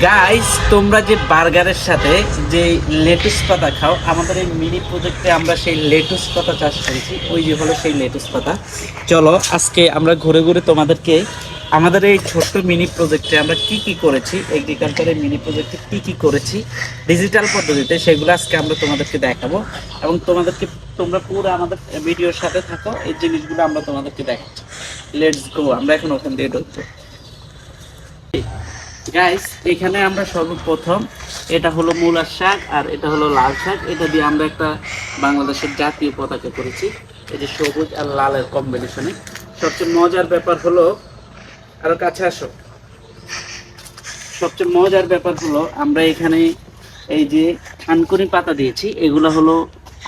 Guys, তোমরা যে বার্গারের সাথে যে লেটুস পাতা খাও, আমাদের এই মিনি প্রজেক্টে আমরা সেই লেটুস পাতা চাষ করেছি। ওই যে হলো সেই লেটুস পাতা। চলো আজকে আমরা ঘুরে ঘুরে তোমাদেরকে আমাদের এই ছোট্ট মিনি প্রজেক্টে আমরা কি কি করেছি, এগ্রিকালচারের মিনি প্রজেক্টে কি কি করেছি ডিজিটাল পদ্ধতিতে, সেগুলো আজকে আমরা তোমাদেরকে দেখাবো। এবং তোমরা পুরো আমাদের ভিডিওর সাথে থাকো, এই জিনিসগুলো আমরা তোমাদেরকে দেখাচ্ছি। লেটস গো, আমরা এখন ওখান দিয়ে ঢুকবো। গাইস, এখানে আমরা সর্বপ্রথম এটা হলো মূলার শাক আর এটা হলো লাল শাক। এটা দিয়ে আমরা একটা বাংলাদেশের জাতীয় পতাকা করেছি, এই যে সবুজ আর লালের কম্বিনেশনে। সবচেয়ে মজার ব্যাপার হলো, আরো কাছে আসো, সবচেয়ে মজার ব্যাপার হলো আমরা এখানে এই যে থানকুনি পাতা দিয়েছি। এগুলো হলো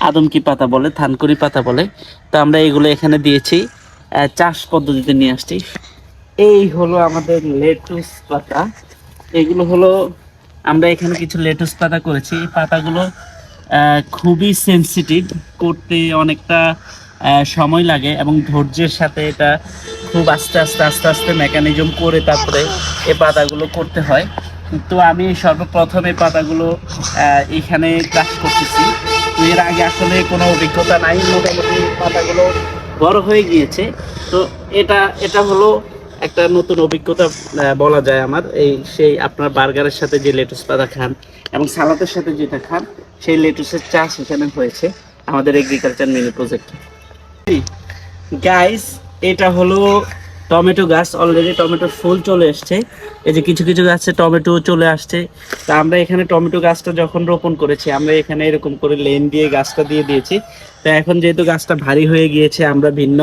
আদমকি পাতা বলে, থানকুনি পাতা বলে। তো আমরা এগুলো এখানে দিয়েছি, চাষ পদ্ধতিতে নিয়ে আসছি। এই হলো আমাদের লেটুস পাতা। এগুলো হলো আমরা এখানে কিছু লেটুস পাতা করেছি। এই পাতাগুলো খুবই সেনসিটিভ, করতে অনেকটা সময় লাগে এবং ধৈর্যের সাথে এটা খুব আস্তে আস্তে আস্তে আস্তে মেকানিজম করে তারপরে এই পাতাগুলো করতে হয়। তো আমি সর্বপ্রথম এই পাতাগুলো এখানে চাষ করতেছি। তো এর আগে আসলে কোনো অভিজ্ঞতা নাই, মোটামুটি পাতাগুলো বড় হয়ে গিয়েছে। তো এটা এটা হলো একটা নতুন অভিজ্ঞতা বলা যায় আমার। সেই আপনার বার্গারের সাথে যে লেটুস পাতা খান এবং সালাদের সাথে যেটা খান, সেই লেটুসের চাষ এখানে হয়েছে আমাদের এগ্রিকালচার মিনি প্রজেক্টে। গাইস, এটা হলো টমেটো গাছ। অলরেডি টমেটোর ফুল চলে আসছে। এই যে কিছু কিছু গাছে টমেটো চলে আসছে। তা আমরা এখানে টমেটো গাছটা যখন রোপণ করেছি, আমরা এখানে এরকম করে লেন দিয়ে গাছটা দিয়ে দিয়েছি। তা এখন যেহেতু গাছটা ভারী হয়ে গিয়েছে, আমরা ভিন্ন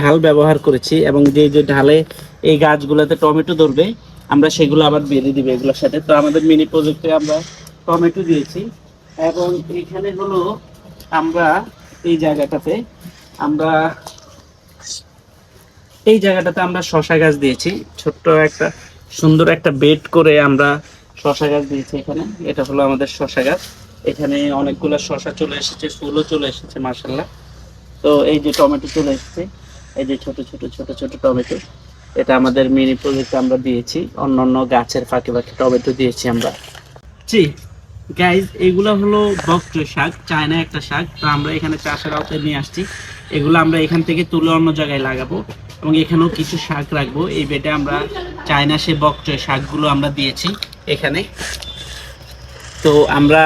ঢাল ব্যবহার করেছি এবং যে যে ঢালে এই গাছগুলোতে টমেটো ধরবে, আমরা সেগুলো আবার বেঁধে দিবে এগুলোর সাথে। তো আমাদের মিনি প্রজেক্টে আমরা টমেটো দিয়েছি। এবং এখানে হলো আমরা এই জায়গাটাতে আমরা শশা গাছ দিয়েছি। ছোট্ট একটা সুন্দর একটা বেড করে আমরা শশা গাছ দিয়েছি এখানে। এটা হলো আমাদের শশা গাছ। এখানে অনেকগুলো শশা চলে এসেছে, ফুলও চলে এসেছে মাশাআল্লাহ। তো এই যে টমেটো চলে এসেছে, এই যে ছোট ছোট ছোট ছোট টমেটো, এটা আমাদের মিনি প্রজেক্টে আমরা দিয়েছি। অন্যান্য গাছের ফাঁকে ফাঁকে টমেটো দিয়েছি আমরা। জি গাইজ, এগুলো হলো বক চই শাক, চায়না একটা শাক। তো আমরা এখানে চাষের আওতায় নিয়ে আসছি। এগুলো আমরা এখান থেকে তুলে অন্য জায়গায় লাগাবো এবং এখানেও কিছু শাক রাখবো। এই বেডে আমরা চায়না সে বক চই শাকগুলো আমরা দিয়েছি এখানে। তো আমরা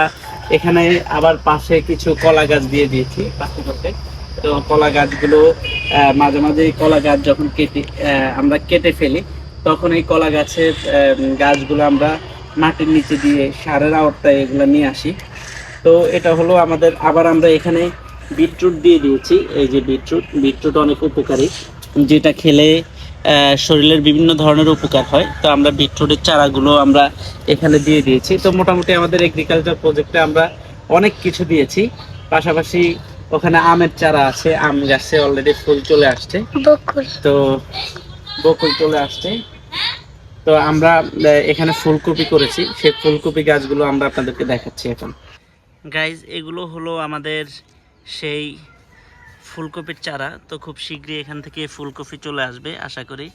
এখানে আবার পাশে কিছু কলা গাছ দিয়ে দিয়েছি পাশে পাশে। তো কলা গাছগুলো মাঝে মাঝে কলা গাছ যখন আমরা কেটে ফেলি, তখন এই কলা গাছের গাছগুলো আমরা মাটির নিচে দিয়ে সারের আওতায় এগুলো নিয়ে আসি। তো এটা হলো আমাদের। আবার আমরা এখানে বিটরুট দিয়ে দিয়েছি। এই যে বিটরুট অনেক উপকারী, যেটা খেলে শরীরের বিভিন্ন ধরনের উপকার হয়। তো আমরা বিটরুটের চারাগুলো আমরা এখানে দিয়ে দিয়েছি। তো মোটামুটি আমাদের এগ্রিকালচার প্রজেক্টে আমরা অনেক কিছু দিয়েছি। পাশাপাশি ওখানে আমের চারা আছে, আম গাছে অলরেডি ফুল চলে আসছে, তো বকুল চলে আসছে। তো আমরা এখানে ফুলকপি করেছি, সেই ফুলকপি গাছগুলো আমরা আপনাদেরকে দেখাচ্ছি এখন। গাইজ, এগুলো হলো আমাদের সেই ফুলকপির চারা। তো খুব শীঘ্রই এখান থেকে ফুলকপি চলে আসবে আশা করি।